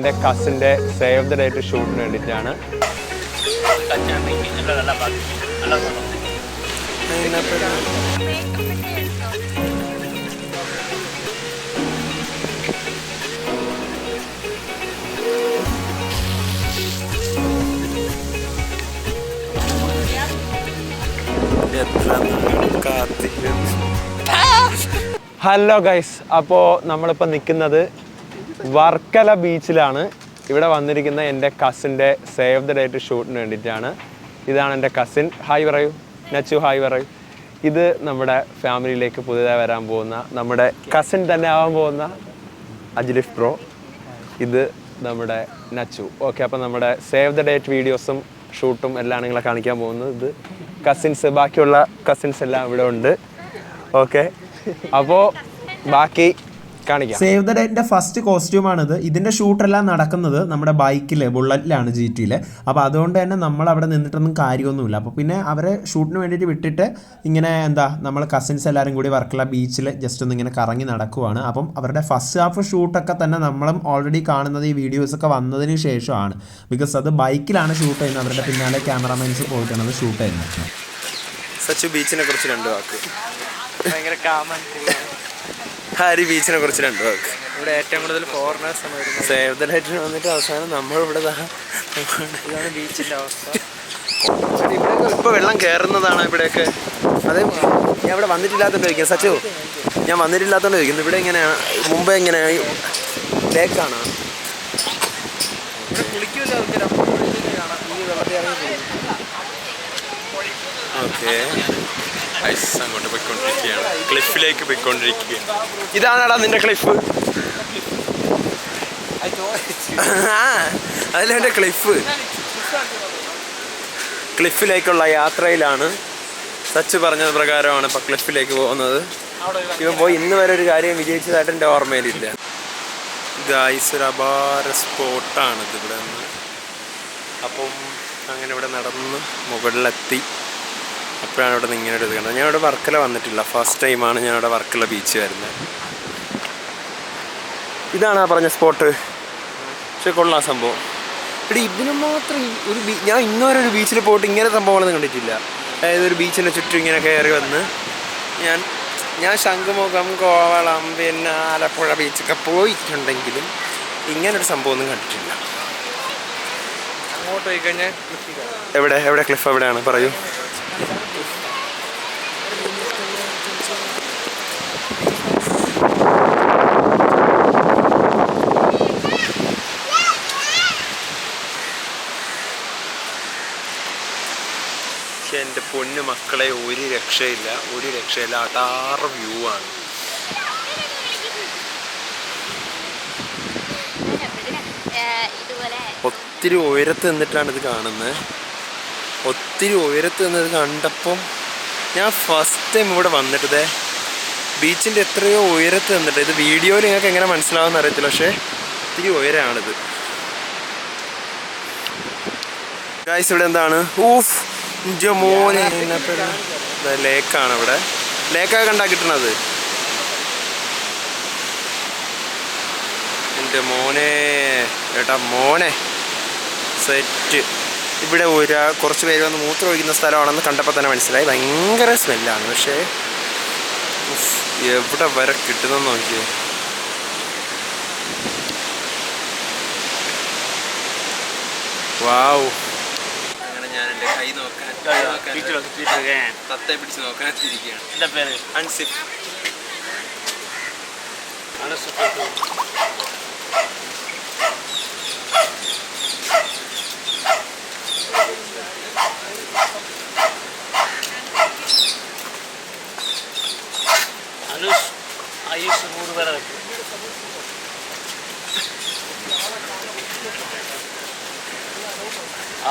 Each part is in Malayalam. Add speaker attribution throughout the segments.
Speaker 1: എൻ്റെ കസിൻ്റെ സേവ് ദ ഡേറ്റ് ഷൂട്ടിന് വേണ്ടിയിട്ടാണ്. ഹലോ ഗൈസ്, അപ്പോൾ നമ്മളിപ്പോൾ നിൽക്കുന്നത് വർക്കല ബീച്ചിലാണ്. ഇവിടെ വന്നിരിക്കുന്ന എൻ്റെ കസിൻ്റെ സേവ് ദ ഡേറ്റ് ഷൂട്ടിന് വേണ്ടിയിട്ടാണ്. ഇതാണ് എൻ്റെ കസിൻ. ഹായ് പറയൂ നച്ചു, ഹായ് പറയൂ. ഇത് നമ്മുടെ ഫാമിലിയിലേക്ക് പുതിയതായി വരാൻ പോകുന്ന നമ്മുടെ കസിൻ തന്നെ ആവാൻ പോകുന്ന അജ്ലിഫ് ബ്രോ. ഇത് നമ്മുടെ നച്ചു. ഓക്കെ, അപ്പോൾ നമ്മുടെ സേവ് ദ ഡേറ്റ് വീഡിയോസും ഷൂട്ടും എല്ലാം നിങ്ങളെ കാണിക്കാൻ പോകുന്നത്. ഇത് കസിൻസ്, ബാക്കിയുള്ള കസിൻസ് എല്ലാം ഇവിടെ ഉണ്ട്. ഓക്കെ, അപ്പോൾ ബാക്കി കാണിക്കാം.
Speaker 2: സേവ് ദ ഡേറ്റിൻ്റെ ഫസ്റ്റ് കോസ്റ്റ്യൂമാണിത്. ഇതിൻ്റെ ഷൂട്ടെല്ലാം നടക്കുന്നത് നമ്മുടെ ബൈക്കിൽ, ബുള്ളറ്റിലാണ്, GT-യിൽ. അപ്പോൾ അതുകൊണ്ട് തന്നെ നമ്മൾ അവിടെ നിന്നിട്ടൊന്നും കാര്യമൊന്നുമില്ല. അപ്പോൾ പിന്നെ അവരെ ഷൂട്ടിന് വേണ്ടിയിട്ട് വിട്ടിട്ട് ഇങ്ങനെ നമ്മൾ കസിൻസ് എല്ലാവരും കൂടി വർക്കല ബീച്ചിൽ ജസ്റ്റ് ഒന്ന് ഇങ്ങനെ കറങ്ങി നടക്കുവാണ്. അപ്പം അവരുടെ ഫസ്റ്റ് ഹാഫ് ഷൂട്ടൊക്കെ തന്നെ നമ്മളും ഓൾറെഡി കാണുന്നത് ഈ വീഡിയോസൊക്കെ വന്നതിന് ശേഷമാണ്. ബിക്കോസ് അത് ബൈക്കിലാണ് ഷൂട്ട് ചെയ്യുന്നത്. അവരുടെ പിന്നാലെ ക്യാമറാമാൻസ് പോയിട്ടാണ് അത് ഷൂട്ട് ചെയ്യുന്നത്.
Speaker 1: സച്ചു, ബീച്ചിനെ കുറിച്ച് 2 വാക്ക്.
Speaker 3: ഭയങ്കര കാമൻ.
Speaker 1: ഹാരി, ബീച്ചിനെ കുറിച്ച് 2 വാക്ക്.
Speaker 3: ഇവിടെ ഏറ്റവും കൂടുതൽ ഫോറിനേഴ്സ്
Speaker 1: സേവ് ദ ഡേറ്റിന് വന്നിട്ട് അവസാനം നമ്മളിവിടെ
Speaker 3: ഇതാണ് ബീച്ചിൻ്റെ അവസ്ഥ.
Speaker 1: ഇപ്പോൾ വെള്ളം കയറുന്നതാണ് ഇവിടെയൊക്കെ. അതെ, ഞാൻ ഇവിടെ വന്നിട്ടില്ലാത്തതുകൊണ്ട് ചോദിക്കാം. സച്ചു, ഞാൻ വന്നിട്ടില്ലാത്തതുകൊണ്ട് ചോദിക്കുന്നു, ഇവിടെ എങ്ങനെയാണ്, മുമ്പേ എങ്ങനെയാണ്, ലേക്കാണോ? ഓക്കെ, ഐസ് അങ്ങോട്ട് പോയിക്കൊണ്ടിരിക്കുകയാണ്, ക്ലിഫിലേക്ക് പോയിക്കൊണ്ടിരിക്കുകയാണ്. ഇതാണടാ നിന്റെ ക്ലിഫ്. അതിലെൻ്റെ ക്ലിഫിലേക്കുള്ള യാത്രയിലാണ്. സച്ച് പറഞ്ഞത് പ്രകാരമാണ് ഇപ്പം ക്ലിഫിലേക്ക് പോകുന്നത്. ഇവൻ പോയി ഇന്ന് വരെ ഒരു കാര്യം വിജയിച്ചതായിട്ട് എൻ്റെ ഓർമ്മയിലില്ല. ഗായ്സ്, ഒരു അപാര സ്പോട്ടാണിത് ഇവിടെ നിന്ന്. അപ്പം അങ്ങനെ ഇവിടെ നടന്ന് മുകളിലെത്തി. അപ്പോഴാണ് ഇവിടെ നിന്ന് ഇങ്ങനെ ഒരു ഇത് കണ്ടത്. ഞാൻ ഇവിടെ വർക്കല വന്നിട്ടില്ല, ഫസ്റ്റ് ടൈമാണ് ഞാൻ ഇവിടെ വർക്കല ബീച്ച് വരുന്നത്. ഇതാണ് ആ പറഞ്ഞ സ്പോട്ട്. പക്ഷെ കൊള്ളാം സംഭവം. ഇവിടെ ഇതിന് മാത്രം ഒരു ഞാൻ ഇന്നുവരെ ഒരു ബീച്ചിൽ പോയിട്ട് ഇങ്ങനെ സംഭവങ്ങളൊന്നും കണ്ടിട്ടില്ല. അതായത് ഒരു ബീച്ചിൻ്റെ ചുറ്റും ഇങ്ങനെ കയറി വന്ന് ഞാൻ ശംഖുമുഖം, കോവളം, പിന്നെ ആലപ്പുഴ ബീച്ചൊക്കെ പോയിട്ടുണ്ടെങ്കിലും ഇങ്ങനൊരു സംഭവമൊന്നും കണ്ടിട്ടില്ല.
Speaker 3: അങ്ങോട്ട് പോയി കഴിഞ്ഞാൽ
Speaker 1: എവിടെ ക്ലിഫ് എവിടെയാണ് പറയൂ. എൻ്റെ പൊന്നു മക്കളെ, ഒരു രക്ഷയില്ല. അടാറ് വ്യൂ ആണ്. ഒത്തിരി ഉയരത്ത് നിന്നിട്ടാണ് ഇത് കാണുന്നത്. ഒത്തിരി ഉയരത്ത് നിന്നത് കണ്ടപ്പം ഞാൻ ഫസ്റ്റ് ടൈം ഇവിടെ വന്നിട്ടത് ബീച്ചിൻ്റെ എത്രയോ ഉയരത്ത് നിന്നിട്ട്. ഇത് വീഡിയോയിൽ നിങ്ങൾക്ക് എങ്ങനെ മനസ്സിലാവുമെന്ന് അറിയത്തില്ല, പക്ഷേ ഒത്തിരി ഉയരമാണിത്. ഗായ്സ്, ഇവിടെ എന്താണ്, മോനെ, ലേക്കാണ് ഇവിടെ. ലേക്കൊക്കെ കണ്ടാ കിട്ടണത്. എൻ്റെ മോനെ, ഏട്ടാ മോനെ, സെറ്റ്. ഇവിടെ കുറച്ച് പേര് വന്ന് മൂത്രം ഒഴിക്കുന്ന സ്ഥലമാണെന്ന് കണ്ടപ്പോൾ തന്നെ മനസ്സിലായി. ഭയങ്കര സ്മെല്ലാണ്. പക്ഷേ എവിടെ വരെ കിട്ടുന്നെന്ന് നോക്കിയേ. വാവ്. അങ്ങനെ ഞാൻ എൻ്റെ കൈ നോക്കാൻ തത്തയെ പിടിച്ച് നോക്കാൻ എത്തിയിരിക്കുകയാണ്.
Speaker 3: എൻ്റെ പേര്
Speaker 1: അൻസിഫ്.
Speaker 3: ആയുഷ് 100 പേരെ വെക്കും.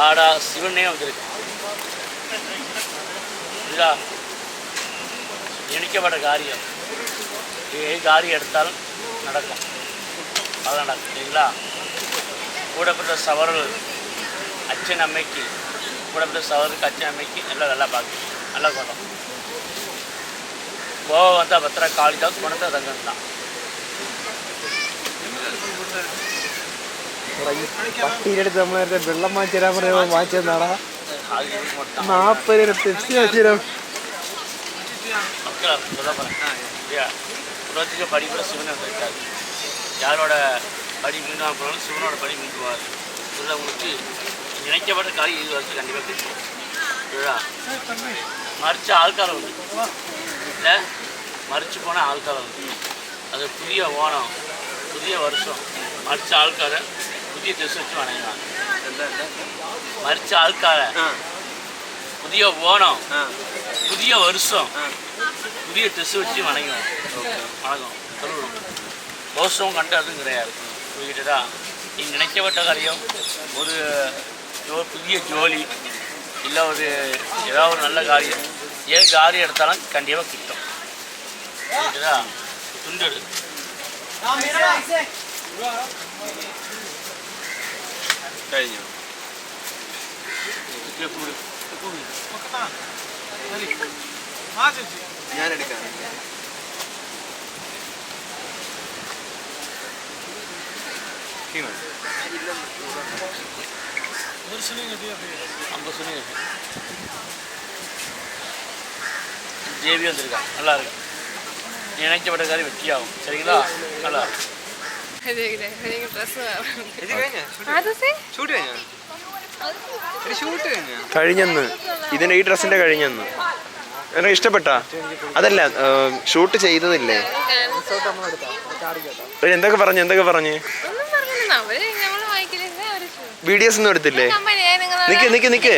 Speaker 3: ஆடா சிவனே வந்திருக்கு. இதா எண்ணிக்கப்பட்ட காரியம். காரியம் எடுத்தாலும் நடக்கும். அது நடக்கும் சரிங்களா. கூடப்பட்ட சவரல் அச்சன் அம்மைக்கு, கூடப்பட்ட சவருக்கு அச்சன் அம்மைக்கு நல்லா நல்லா பார்க்க நல்லா கொண்டோம். கோவா வந்தால் பத்திர காலிதாஸ் கொண்டு தங்கன்னு தான்.
Speaker 1: പട്ടീൻ്റെ അടുത്ത് നമ്മളെ വെള്ളം വാങ്ങിച്ചു തരാൻ പറയുമ്പോൾ വാങ്ങിച്ചെന്നാടാ 40 രൂപ ടെസ്റ്റ് വെച്ചു തരാം.
Speaker 3: உலகத்துக்கு படி கூட சிவனை இருக்காது. யாரோட படி மீண்டும் போனாலும் சிவனோட படி மீண்டுவார். இதில் உங்களுக்கு நினைக்கப்பட்ட காரியம் இது வரைக்கும் கண்டிப்பாக கிடைக்கும். இல்லையா மறிச்ச ஆள்காலம் உண்டு இல்லை, மறிச்சு போன ஆள்காலம் உண்டு. அது புதிய ஓணம், புதிய வருஷம். மறிச்ச ஆள்காரை புதிய ட்ரெஸ் வச்சு வணங்குவாங்க. மறிச்ச ஆள்காரை புதிய ஓணம், புதிய வருஷம், புதிய ட்ரெஸ் வச்சு வணங்குவோம். வணக்கம் சொல்லுவோம். தோஷம் கண்டு அதுவும் கிடையாது. புரியுதுடா? நீங்கள் நினைக்கப்பட்ட காரியம் ஒரு புதிய ஜோலி இல்லை ஒரு ஏதாவது ஒரு நல்ல காரியம், ஏன் காரியம் எடுத்தாலும் கண்டிப்பாக கிட்டும். புரியுதுடா? துண்டு எடு.
Speaker 1: കഴിഞ്ഞു. ഞാൻ എടുക്കാം.
Speaker 3: ஜேபி வந்திருக்கான், நல்லா இருக்கு. நினைக்கப்பட்ட காரியம் வெற்றியாகும். சரிங்களா? நல்லா இருக்கும்.
Speaker 1: കഴിഞ്ഞെന്ന് ഇതിന്റെ ഈ ഡ്രസ്സിന്റെ കഴിഞ്ഞെന്ന് എനിക്ക് ഇഷ്ടപ്പെട്ടാ? അതല്ല, ഷൂട്ട് ചെയ്തതില്ലേ? എന്തൊക്കെ പറഞ്ഞു വീഡിയോസ് ഒന്നും എടുത്തില്ലേ? നിക്ക്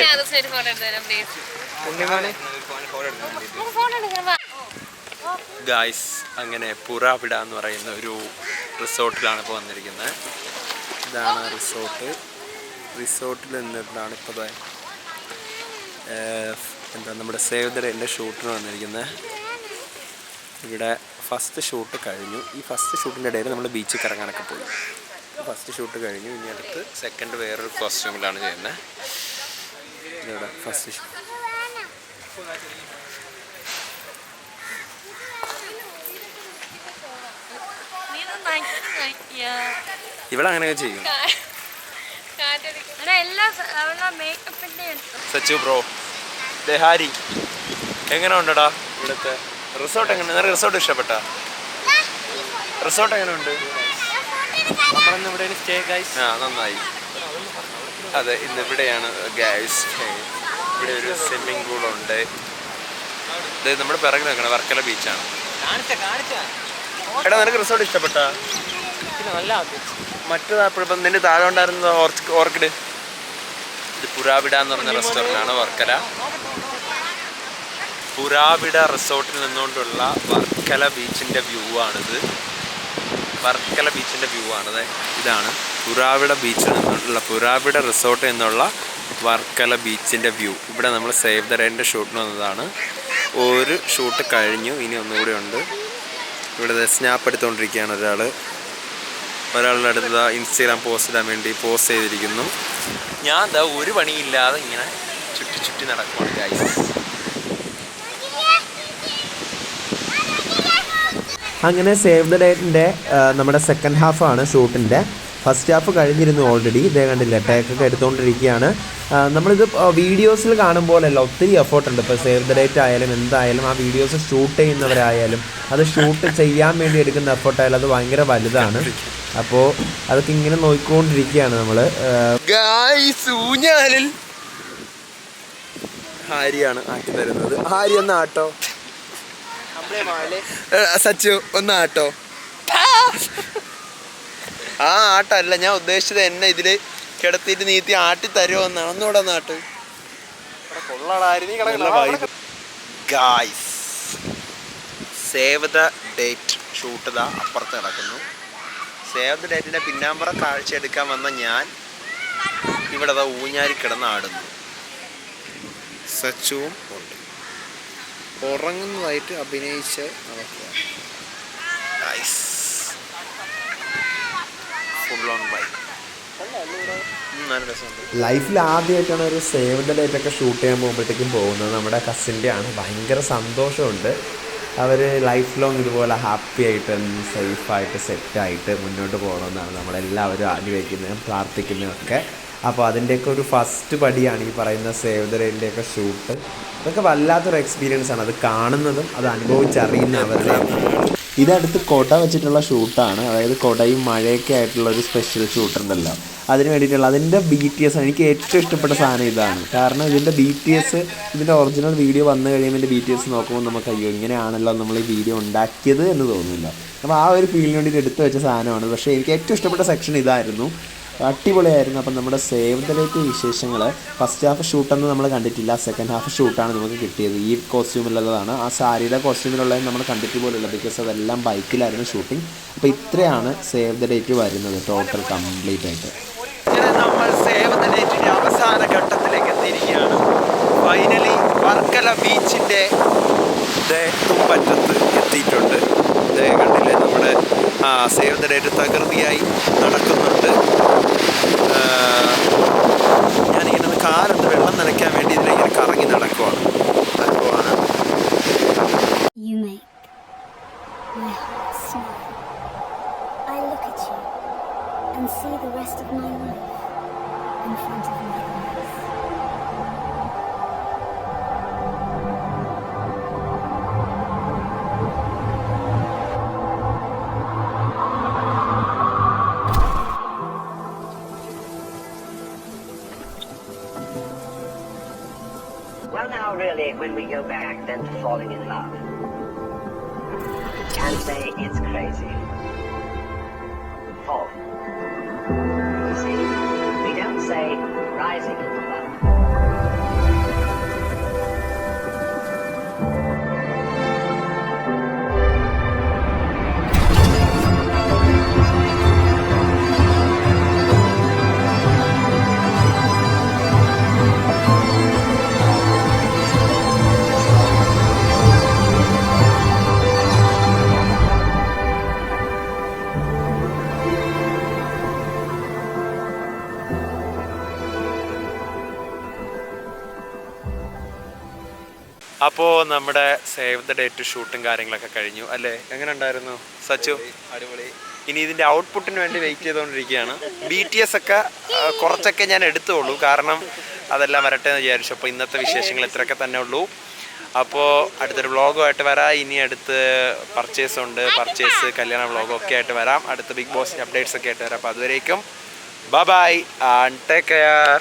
Speaker 1: ഗായ്സ്, അങ്ങനെ പുറാവിട എന്ന് പറയുന്ന ഒരു റിസോർട്ടിലാണ് ഇപ്പോൾ വന്നിരിക്കുന്നത്. ഇതാണ് റിസോർട്ടിൽ നിന്നിട്ടാണ് ഇപ്പോൾ എന്താ നമ്മുടെ സേവ് ദ ഡേറ്റിൻ്റെ ഷൂട്ടിന് വന്നിരിക്കുന്നത്. ഇവിടെ ഫസ്റ്റ് ഷൂട്ട് കഴിഞ്ഞു. ഈ ഫസ്റ്റ് ഷൂട്ടിൻ്റെ ഇടയിൽ നമ്മൾ ബീച്ചിൽ കറങ്ങാനൊക്കെ പോയി. ഫസ്റ്റ് ഷൂട്ട് കഴിഞ്ഞു. ഇനി അടുത്ത് സെക്കൻഡ് വേറൊരു കോസ്റ്റ്യൂമിലാണ് ചെയ്യുന്നത്. ഇവിടെ ഫസ്റ്റ് ഷൂട്ട് ഇവിടെ അങ്ങനെയൊക്കെ ചെയ്യും. സച്ചു ബ്രോ, ഹാരി എങ്ങനെ ഉണ്ടടാ ഇവിടുത്തെ റിസോർട്ട്? എങ്ങനെ? നിനക്ക് റിസോർട്ട് ഇഷ്ടപ്പെട്ടാ? റിസോർട്ട് എങ്ങനെ ഉണ്ട്? ആ, നന്നായി. അതെ, ഇന്നിവിടെയാണ് ഗൈസ്. ഇവിടെ ഒരു സ്വിമ്മിംഗ് പൂളുണ്ട്. ഇത് നമ്മുടെ പിറകിൽ നിൽക്കണം, വർക്കല ബീച്ചാണ്. എടാ, നിനക്ക് റിസോർട്ട് ഇഷ്ടപ്പെട്ടാ? മറ്റേതായപ്പോഴിപ്പം നിന്റെ താഴെ ഉണ്ടായിരുന്ന ഓർക്കിഡ്. ഇത് പുറാവിട എന്ന് പറഞ്ഞ റെസ്റ്റോറൻ്റാണ് വർക്കല. പുറാവിട റിസോർട്ടിൽ നിന്നുകൊണ്ടുള്ള വർക്കല ബീച്ചിൻ്റെ വ്യൂ ആണിത്. വർക്കല ബീച്ചിൻ്റെ വ്യൂ ആണിത്. ഇതാണ് പുറാവിട ബീച്ചിൽ നിന്നുള്ള പുറാവിട റിസോർട്ടിൽ നിന്നുള്ള വർക്കല ബീച്ചിൻ്റെ വ്യൂ. ഇവിടെ നമ്മൾ സേവ് ദ ഡേറ്റിൻ്റെ ഷൂട്ടിന് വന്നതാണ്. ഒരു ഷൂട്ട് കഴിഞ്ഞു, ഇനി ഒന്നുകൂടി ഉണ്ട്. ഇവിടെ സ്നാപ്പ് എടുത്തുകൊണ്ടിരിക്കുകയാണ് ഒരാളുടെ അടുത്ത് ഇൻസ്റ്റാഗ്രാം പോസ്റ്റ് ഇടാൻ വേണ്ടി പോസ്റ്റ് ചെയ്തിരിക്കുന്നു. ഞാൻ ഒരു പണിയില്ലാതെ ഇങ്ങനെ ചുറ്റി നടക്കുവാണ് ഗൈസ്.
Speaker 2: അങ്ങനെ സേവ് ദ ഡേറ്റിൻ്റെ നമ്മുടെ സെക്കൻഡ് ഹാഫാണ് ഷൂട്ടിൻ്റെ. ഫസ്റ്റ് ഹാഫ് കഴിഞ്ഞിരുന്നു ഓൾറെഡി. ഇതേ കണ്ടില്ല, ടേക്കൊക്കെ എടുത്തുകൊണ്ടിരിക്കുകയാണ്. നമ്മളിത് വീഡിയോസിൽ കാണുമ്പോഴല്ല, ഒത്തിരി എഫേർട്ടുണ്ട്. ഇപ്പോൾ സേവ് ദ ഡേറ്റ് ആയാലും എന്തായാലും ആ വീഡിയോസ് ഷൂട്ട് ചെയ്യുന്നവരായാലും അത് ഷൂട്ട് ചെയ്യാൻ വേണ്ടി എടുക്കുന്ന എഫേർട്ടായാലും അത് ഭയങ്കര വലുതാണ്. അപ്പോൾ അതൊക്കെ ഇങ്ങനെ നോക്കിക്കൊണ്ടിരിക്കുകയാണ് നമ്മൾ.
Speaker 1: ഊഞ്ഞാലിൽ ഹാരിയാണ് ആക്കി തരുന്നത്. ഹാരി ഒന്ന് ആട്ടോ, സച്ചു ഒന്ന് ആട്ടോ. ആ ആട്ടല്ല ഞാൻ ഉദ്ദേശിച്ചത്, എന്നെ ഇതില് കിടത്തിയിട്ട് നീത്തി ആട്ടി തരുമോ എന്നാണ്. ഒന്നുകൂടെ നാട്ട് guys. Save the date shoot ഇതാ അപ്പുറത്ത് കിടക്കുന്നു. സേവ് ദ ഡേറ്റിന്റെ പിന്നാമ്പറ കാഴ്ച എടുക്കാൻ വന്ന ഞാൻ ഇവിടെ ഊഞ്ഞാരി കിടന്ന് ആടുന്നു. സച്ചുവും ഉണ്ട്, ഉറങ്ങുന്നതായിട്ട് അഭിനയിച്ച് നടക്കുക.
Speaker 2: ലൈഫിൽ ആദ്യമായിട്ടാണ് ഒരു സേവ് ദ ഡേറ്റ് ഒക്കെ ഷൂട്ട് ചെയ്യാൻ പോകുമ്പോഴത്തേക്കും പോകുന്നത്. നമ്മുടെ കസിൻ്റെ ആണ്. ഭയങ്കര സന്തോഷമുണ്ട്. അവർ ലൈഫ് ലോങ് ഇതുപോലെ ഹാപ്പി ആയിട്ട് സേഫായിട്ട് സെറ്റായിട്ട് മുന്നോട്ട് പോകണമെന്നാണ് നമ്മളെല്ലാവരും ആഗ്രഹിക്കുന്നതും പ്രാർത്ഥിക്കുന്നതും ഒക്കെ. അപ്പോൾ അതിൻ്റെയൊക്കെ ഒരു ഫസ്റ്റ് പടിയാണ് ഈ പറയുന്ന സേവ് ദ ഡേറ്റിൻ്റെയൊക്കെ ഷൂട്ട്. അതൊക്കെ വല്ലാത്തൊരു എക്സ്പീരിയൻസ് ആണ്, അത് കാണുന്നതും അത് അനുഭവിച്ചറിയുന്ന അവരുടെ. ഇതടുത്ത് കൊട വെച്ചിട്ടുള്ള ഷൂട്ടാണ്, അതായത് കൊടയും മഴയൊക്കെ ആയിട്ടുള്ള ഒരു സ്പെഷ്യൽ ഷൂട്ടുണ്ടല്ലോ, അതിന് വേണ്ടിയിട്ടുള്ള അതിൻ്റെ BTS. എനിക്ക് ഏറ്റവും ഇഷ്ടപ്പെട്ട സാധനം ഇതാണ്. കാരണം ഇതിൻ്റെ BTS, ഇതിൻ്റെ ഒറിജിനൽ വീഡിയോ വന്നു കഴിയുമ്പോൾ ഇതിൻ്റെ BTS നോക്കുമ്പോൾ നമുക്ക് അയ്യോ ഇങ്ങനെയാണല്ലോ നമ്മൾ ഈ വീഡിയോ ഉണ്ടാക്കിയത് എന്ന് തോന്നില്ല. അപ്പോൾ ആ ഒരു ഫീലിന് വേണ്ടിയിട്ട് എടുത്തു വെച്ച സാധനമാണ്. പക്ഷേ എനിക്ക് ഏറ്റവും ഇഷ്ടപ്പെട്ട സെക്ഷൻ ഇതായിരുന്നു, അടിപൊളിയായിരുന്നു. അപ്പം നമ്മുടെ സേവ് ദ ഡേറ്റ് വിശേഷങ്ങൾ ഫസ്റ്റ് ഹാഫ് ഷൂട്ടൊന്നും നമ്മൾ കണ്ടിട്ടില്ല, സെക്കൻഡ് ഹാഫ് ഷൂട്ടാണ് നമുക്ക് കിട്ടിയത്. ഈ കോസ്റ്റ്യൂമിലുള്ളതാണ്, ആ സാരിയുടെ കോസ്റ്റ്യൂമിലുള്ളത് നമ്മൾ കണ്ടിട്ട് പോലുമില്ല, ബിക്കോസ് അതെല്ലാം ബൈക്കിലായിരുന്നു ഷൂട്ടിംഗ്. അപ്പോൾ ഇത്രയാണ് സേവ് ദ ഡേറ്റ് വരുന്നത് ടോട്ടൽ കംപ്ലീറ്റ് ആയിട്ട്.
Speaker 1: നമ്മൾ സേവ് ദ ഡേറ്റിൻ്റെ അവസാന ഘട്ടത്തിലേക്ക് എത്തിയിരിക്കുകയാണ്. ഫൈനലി വർക്കല ബീച്ചിൻ്റെ തുമ്പറ്റത്ത് എത്തിയിട്ടുണ്ട്. കണ്ടില്ലേ നമ്മുടെ സേവ് ദ ഡേറ്റ് തകൃതിയായി നടക്കുന്നുണ്ട്. ഞാനിങ്ങനെ കാലൊന്ന് വെള്ളം നനയ്ക്കാൻ വേണ്ടി ഇതിലിങ്ങനെ കറങ്ങി നടക്കുവാണ്. അനുഭവമാണ്.
Speaker 4: You make my heart smile. I look at you and see the rest of my life in front of my eyes.
Speaker 5: Well, now, really, when we go back then to falling in love, can't say it's crazy. Fall. You see, we don't say rising into love.
Speaker 1: അപ്പോൾ നമ്മുടെ സേവ് ദ ഡേറ്റ് ഷൂട്ടും കാര്യങ്ങളൊക്കെ കഴിഞ്ഞു അല്ലേ? എങ്ങനെ ഉണ്ടായിരുന്നു സച്ചു? അടിപൊളി. ഇനി ഇതിൻ്റെ ഔട്ട്പുട്ടിന് വേണ്ടി വെയിറ്റ് ചെയ്തുകൊണ്ടിരിക്കുകയാണ്. BTS ഒക്കെ കുറച്ചൊക്കെ ഞാൻ എടുത്തുള്ളൂ, കാരണം അതെല്ലാം വരട്ടെ എന്ന് വിചാരിച്ചു. അപ്പോൾ ഇന്നത്തെ വിശേഷങ്ങൾ ഇത്രയൊക്കെ തന്നെ ഉള്ളൂ. അപ്പോൾ അടുത്തൊരു വ്ളോഗുമായിട്ട് വരാം. ഇനി അടുത്ത് പർച്ചേസ് കല്യാണ വ്ളോഗും ഒക്കെ ആയിട്ട് വരാം. അടുത്ത ബിഗ് ബോസ് അപ്ഡേറ്റ്സ് ഒക്കെ ആയിട്ട് വരാം. അപ്പോൾ അതുവരേക്കും ബൈ ആൻഡ് ടേക്ക് കെയർ.